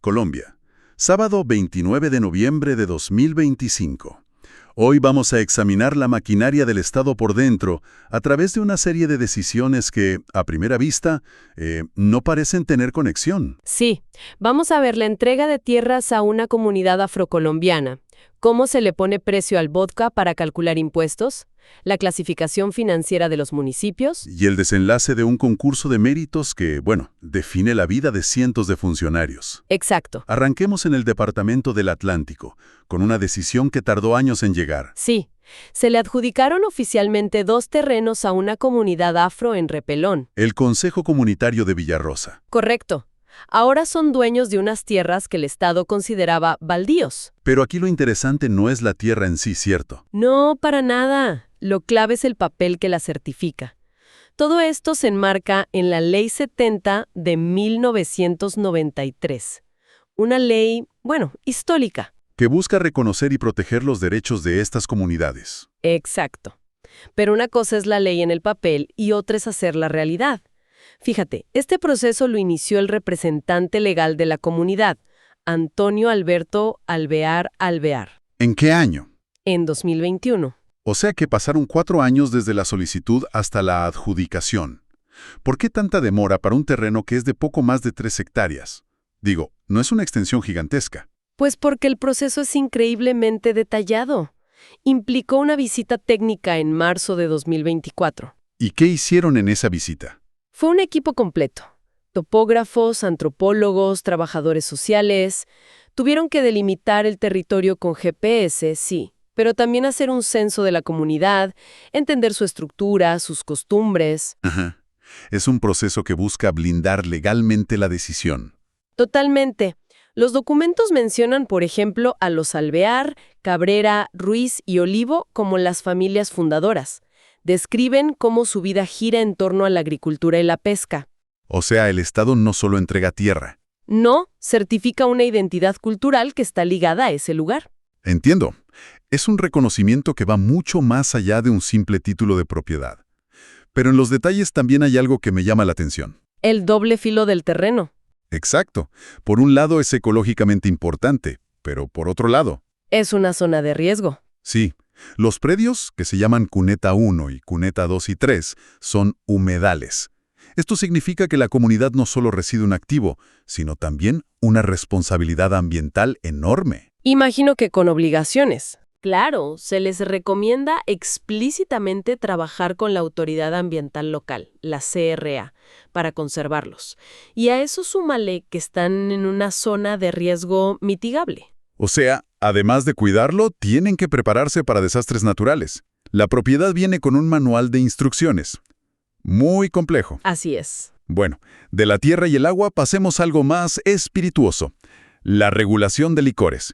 Colombia. Sábado 29 de noviembre de 2025. Hoy vamos a examinar la maquinaria del Estado por dentro a través de una serie de decisiones que, a primera vista, no parecen tener conexión. Sí, vamos a ver la entrega de tierras a una comunidad afrocolombiana, cómo se le pone precio al vodka para calcular impuestos, la clasificación financiera de los municipios. Y el desenlace de un concurso de méritos que, define la vida de cientos de funcionarios. Exacto. Arranquemos en el Departamento del Atlántico, con una decisión que tardó años en llegar. Sí, se le adjudicaron oficialmente 2 terrenos a una comunidad afro en Repelón. El Consejo Comunitario de Villarrosa. Correcto. Ahora son dueños de unas tierras que el Estado consideraba baldíos. Pero aquí lo interesante no es la tierra en sí, ¿cierto? No, para nada. Lo clave es el papel que la certifica. Todo esto se enmarca en la Ley 70 de 1993. Una ley, histórica. Que busca reconocer y proteger los derechos de estas comunidades. Exacto. Pero una cosa es la ley en el papel y otra es hacerla realidad. Fíjate, este proceso lo inició el representante legal de la comunidad, Antonio Alberto Alvear Alvear. ¿En qué año? En 2021. O sea que pasaron 4 años desde la solicitud hasta la adjudicación. ¿Por qué tanta demora para un terreno que es de poco más de 3 hectáreas? Digo, no es una extensión gigantesca. Pues porque el proceso es increíblemente detallado. Implicó una visita técnica en marzo de 2024. ¿Y qué hicieron en esa visita? Fue un equipo completo. Topógrafos, antropólogos, trabajadores sociales. Tuvieron que delimitar el territorio con GPS, sí, pero también hacer un censo de la comunidad, entender su estructura, sus costumbres. Ajá. Es un proceso que busca blindar legalmente la decisión. Totalmente. Los documentos mencionan, por ejemplo, a los Alvear, Cabrera, Ruiz y Olivo como las familias fundadoras. Describen cómo su vida gira en torno a la agricultura y la pesca. O sea, el Estado no solo entrega tierra. No, certifica una identidad cultural que está ligada a ese lugar. Entiendo. Es un reconocimiento que va mucho más allá de un simple título de propiedad. Pero en los detalles también hay algo que me llama la atención. El doble filo del terreno. Exacto. Por un lado es ecológicamente importante, pero por otro lado... Es una zona de riesgo. Sí. Los predios, que se llaman Cuneta 1 y Cuneta 2 y 3, son humedales. Esto significa que la comunidad no solo reside un activo, sino también una responsabilidad ambiental enorme. Imagino que con obligaciones. Claro, se les recomienda explícitamente trabajar con la autoridad ambiental local, la CRA, para conservarlos. Y a eso súmale que están en una zona de riesgo mitigable. O sea, además de cuidarlo, tienen que prepararse para desastres naturales. La propiedad viene con un manual de instrucciones. Muy complejo. Así es. Bueno, de la tierra y el agua pasemos a algo más espirituoso. La regulación de licores.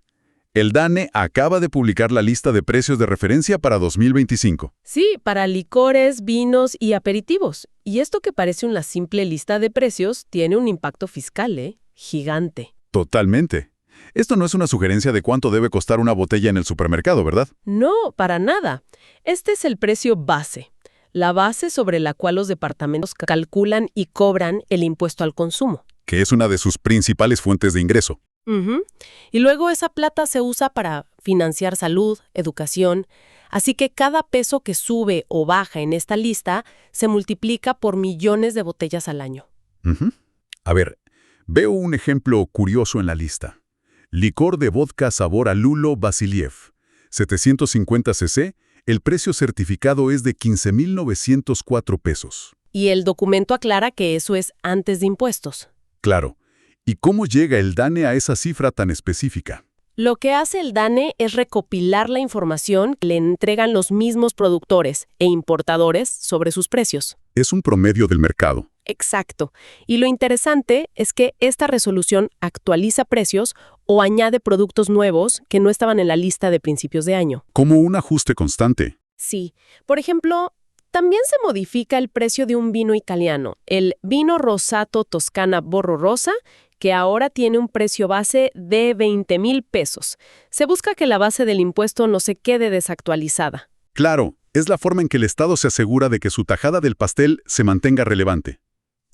El DANE acaba de publicar la lista de precios de referencia para 2025. Sí, para licores, vinos y aperitivos. Y esto que parece una simple lista de precios tiene un impacto fiscal, gigante. Totalmente. Esto no es una sugerencia de cuánto debe costar una botella en el supermercado, ¿verdad? No, para nada. Este es el precio base. La base sobre la cual los departamentos calculan y cobran el impuesto al consumo. Que es una de sus principales fuentes de ingreso. Y luego esa plata se usa para financiar salud, educación. Así que cada peso que sube o baja en esta lista se multiplica por millones de botellas al año. A ver, veo un ejemplo curioso en la lista. Licor de vodka sabor a Lulo Vasiliev. 750 cc, el precio certificado es de 15,904 pesos. Y el documento aclara que eso es antes de impuestos. Claro. ¿Y cómo llega el DANE a esa cifra tan específica? Lo que hace el DANE es recopilar la información que le entregan los mismos productores e importadores sobre sus precios. Es un promedio del mercado. Exacto. Y lo interesante es que esta resolución actualiza precios o añade productos nuevos que no estaban en la lista de principios de año. Como un ajuste constante. Sí. Por ejemplo, también se modifica el precio de un vino italiano, el vino rosato Toscana Borro Rosa, que ahora tiene un precio base de 20,000 pesos. Se busca que la base del impuesto no se quede desactualizada. Claro, es la forma en que el Estado se asegura de que su tajada del pastel se mantenga relevante.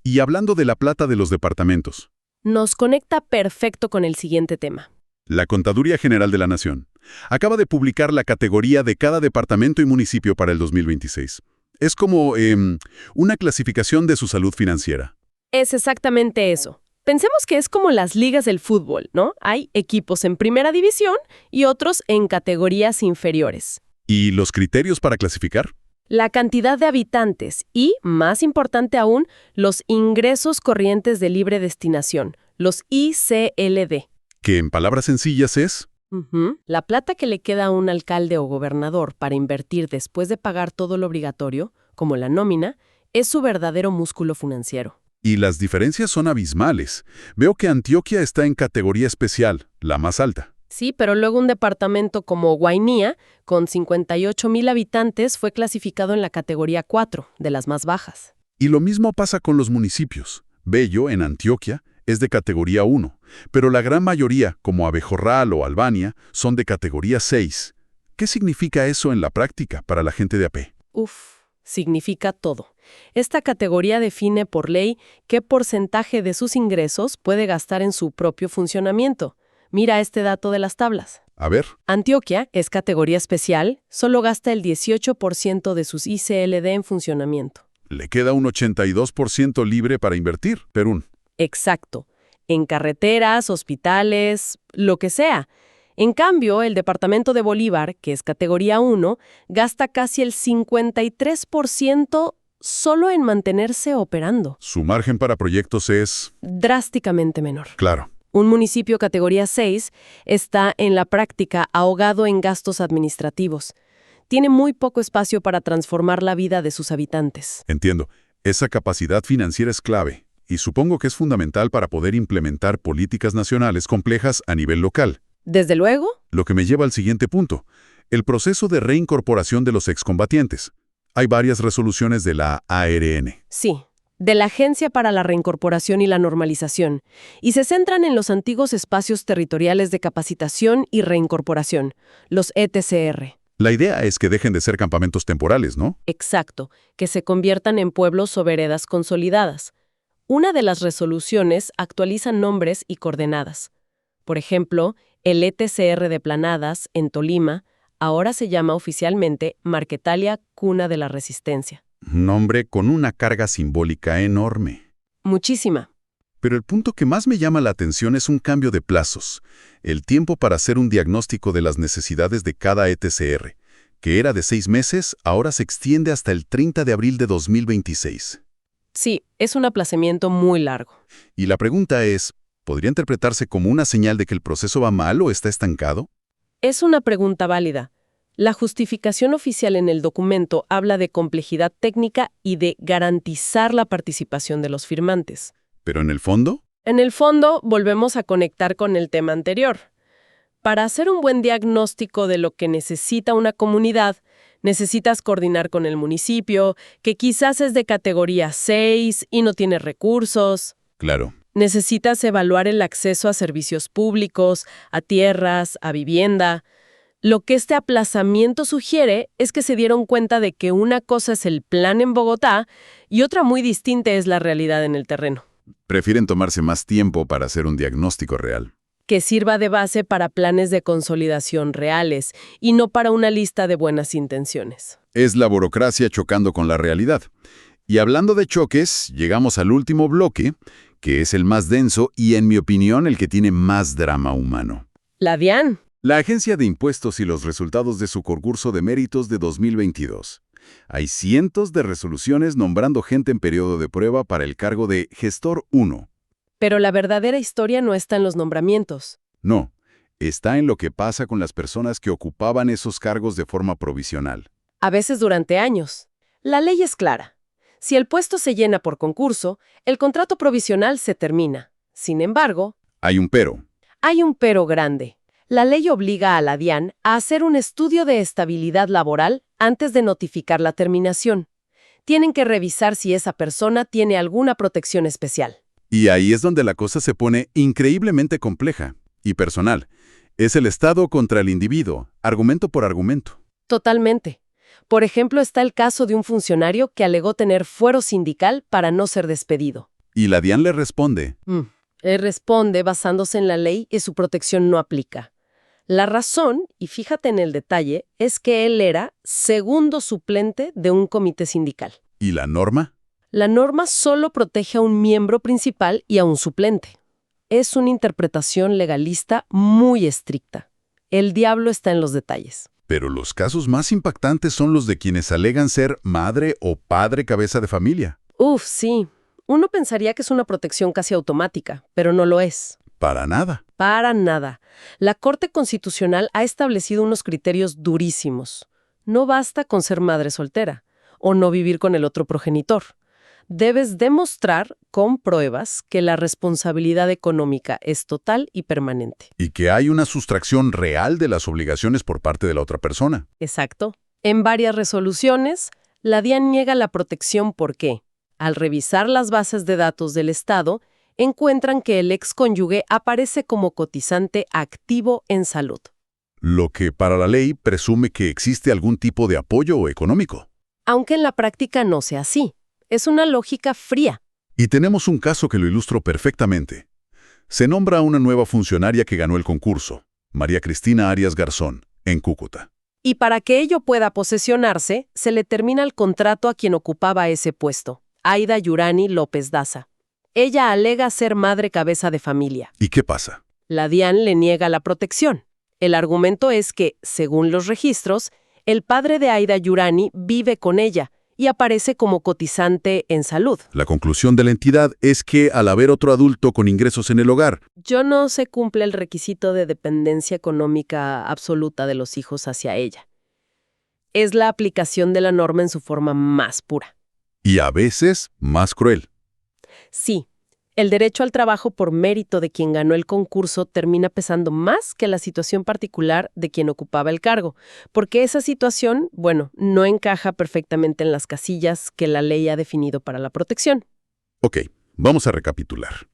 Y hablando de la plata de los departamentos, Nos conecta perfecto con el siguiente tema. La Contaduría General de la Nación acaba de publicar la categoría de cada departamento y municipio para el 2026. Es como una clasificación de su salud financiera. Es exactamente eso. Pensemos que es como las ligas del fútbol, ¿no? Hay equipos en primera división y otros en categorías inferiores. ¿Y los criterios para clasificar? La cantidad de habitantes y, más importante aún, los ingresos corrientes de libre destinación, los ICLD. Que en palabras sencillas es... La plata que le queda a un alcalde o gobernador para invertir después de pagar todo lo obligatorio, como la nómina, es su verdadero músculo financiero. Y las diferencias son abismales. Veo que Antioquia está en categoría especial, la más alta. Sí, pero luego un departamento como Guainía, con 58,000 habitantes, fue clasificado en la categoría 4, de las más bajas. Y lo mismo pasa con los municipios. Bello, en Antioquia, es de categoría 1, pero la gran mayoría, como Abejorral o Albania, son de categoría 6. ¿Qué significa eso en la práctica para la gente de a pie? Significa todo. Esta categoría define por ley qué porcentaje de sus ingresos puede gastar en su propio funcionamiento. Mira este dato de las tablas. A ver. Antioquia es categoría especial, solo gasta el 18% de sus ICLD en funcionamiento. Le queda un 82% libre para invertir, Perún. Exacto. En carreteras, hospitales, lo que sea. En cambio, el departamento de Bolívar, que es categoría 1, gasta casi el 53% solo en mantenerse operando. Su margen para proyectos es... drásticamente menor. Claro. Un municipio categoría 6 está en la práctica ahogado en gastos administrativos. Tiene muy poco espacio para transformar la vida de sus habitantes. Entiendo. Esa capacidad financiera es clave, y supongo que es fundamental para poder implementar políticas nacionales complejas a nivel local. Desde luego. Lo que me lleva al siguiente punto, el proceso de reincorporación de los excombatientes. Hay varias resoluciones de la ARN. Sí, de la Agencia para la Reincorporación y la Normalización, y se centran en los antiguos espacios territoriales de capacitación y reincorporación, los ETCR. La idea es que dejen de ser campamentos temporales, ¿no? Exacto, que se conviertan en pueblos o veredas consolidadas. Una de las resoluciones actualiza nombres y coordenadas. Por ejemplo, el ETCR de Planadas, en Tolima, ahora se llama oficialmente Marquetalia Cuna de la Resistencia. Nombre con una carga simbólica enorme. Muchísima. Pero el punto que más me llama la atención es un cambio de plazos. El tiempo para hacer un diagnóstico de las necesidades de cada ETCR, que era de 6 meses, ahora se extiende hasta el 30 de abril de 2026. Sí, es un aplazamiento muy largo. Y la pregunta es, ¿podría interpretarse como una señal de que el proceso va mal o está estancado? Es una pregunta válida. La justificación oficial en el documento habla de complejidad técnica y de garantizar la participación de los firmantes. ¿Pero en el fondo? En el fondo, volvemos a conectar con el tema anterior. Para hacer un buen diagnóstico de lo que necesita una comunidad, necesitas coordinar con el municipio, que quizás es de categoría 6 y no tiene recursos. Claro. Necesitas evaluar el acceso a servicios públicos, a tierras, a vivienda. Lo que este aplazamiento sugiere es que se dieron cuenta de que una cosa es el plan en Bogotá y otra muy distinta es la realidad en el terreno. Prefieren tomarse más tiempo para hacer un diagnóstico real. Que sirva de base para planes de consolidación reales y no para una lista de buenas intenciones. Es la burocracia chocando con la realidad. Y hablando de choques, llegamos al último bloque, que es el más denso y, en mi opinión, el que tiene más drama humano. La DIAN. La Agencia de Impuestos y los resultados de su concurso de méritos de 2022. Hay cientos de resoluciones nombrando gente en periodo de prueba para el cargo de Gestor 1. Pero la verdadera historia no está en los nombramientos. No, está en lo que pasa con las personas que ocupaban esos cargos de forma provisional. A veces durante años. La ley es clara. Si el puesto se llena por concurso, el contrato provisional se termina. Sin embargo, Hay un pero. hay un pero grande. La ley obliga a la DIAN a hacer un estudio de estabilidad laboral antes de notificar la terminación. Tienen que revisar si esa persona tiene alguna protección especial. Y ahí es donde la cosa se pone increíblemente compleja y personal. Es el Estado contra el individuo, argumento por argumento. Totalmente. Por ejemplo, está el caso de un funcionario que alegó tener fuero sindical para no ser despedido. Y la DIAN le responde, Él responde basándose en la ley y su protección no aplica. La razón, y fíjate en el detalle, es que él era segundo suplente de un comité sindical. ¿Y la norma? La norma solo protege a un miembro principal y a un suplente. Es una interpretación legalista muy estricta. El diablo está en los detalles. Pero los casos más impactantes son los de quienes alegan ser madre o padre cabeza de familia. Sí. Uno pensaría que es una protección casi automática, pero no lo es. Para nada. Para nada. La Corte Constitucional ha establecido unos criterios durísimos. No basta con ser madre soltera o no vivir con el otro progenitor. Debes demostrar con pruebas que la responsabilidad económica es total y permanente. Y que hay una sustracción real de las obligaciones por parte de la otra persona. Exacto. En varias resoluciones, la DIAN niega la protección porque, al revisar las bases de datos del Estado, encuentran que el excónyuge aparece como cotizante activo en salud. Lo que para la ley presume que existe algún tipo de apoyo económico. Aunque en la práctica no sea así. Es una lógica fría. Y tenemos un caso que lo ilustra perfectamente. Se nombra a una nueva funcionaria que ganó el concurso, María Cristina Arias Garzón, en Cúcuta. Y para que ello pueda posesionarse, se le termina el contrato a quien ocupaba ese puesto, Aida Yurani López Daza. Ella alega ser madre cabeza de familia. ¿Y qué pasa? La DIAN le niega la protección. El argumento es que, según los registros, el padre de Aida Yurani vive con ella y aparece como cotizante en salud. La conclusión de la entidad es que, al haber otro adulto con ingresos en el hogar, No se cumple el requisito de dependencia económica absoluta de los hijos hacia ella. Es la aplicación de la norma en su forma más pura. y a veces más cruel. Sí, el derecho al trabajo por mérito de quien ganó el concurso termina pesando más que la situación particular de quien ocupaba el cargo, porque esa situación, no encaja perfectamente en las casillas que la ley ha definido para la protección. Ok, vamos a recapitular.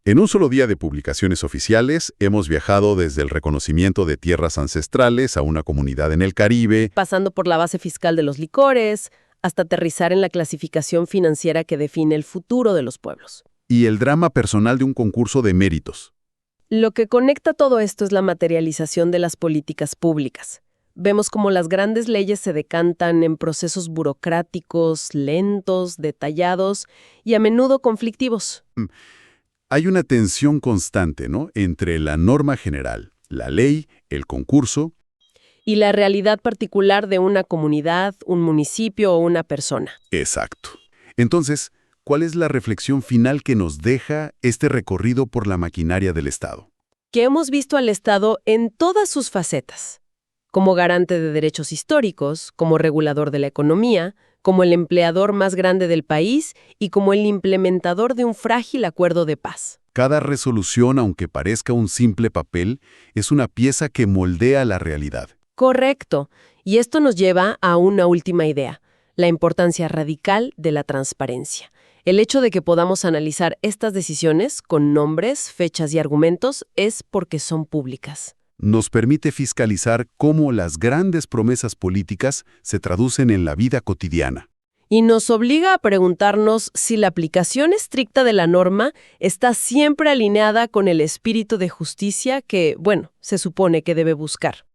En un solo día de publicaciones oficiales, hemos viajado desde el reconocimiento de tierras ancestrales a una comunidad en el Caribe, Pasando por la base fiscal de los licores, hasta aterrizar en la clasificación financiera que define el futuro de los pueblos. y el drama personal de un concurso de méritos. Lo que conecta todo esto es la materialización de las políticas públicas. Vemos cómo las grandes leyes se decantan en procesos burocráticos, lentos, detallados y a menudo conflictivos. Hay una tensión constante, ¿no?, entre la norma general, la ley, el concurso. Y la realidad particular de una comunidad, un municipio o una persona. Exacto. Entonces, ¿cuál es la reflexión final que nos deja este recorrido por la maquinaria del Estado? Que hemos visto al Estado en todas sus facetas. Como garante de derechos históricos, como regulador de la economía, como el empleador más grande del país y como el implementador de un frágil acuerdo de paz. Cada resolución, aunque parezca un simple papel, es una pieza que moldea la realidad. Correcto. Y esto nos lleva a una última idea, la importancia radical de la transparencia. El hecho de que podamos analizar estas decisiones con nombres, fechas y argumentos es porque son públicas. Nos permite fiscalizar cómo las grandes promesas políticas se traducen en la vida cotidiana. Y nos obliga a preguntarnos si la aplicación estricta de la norma está siempre alineada con el espíritu de justicia que, se supone que debe buscar.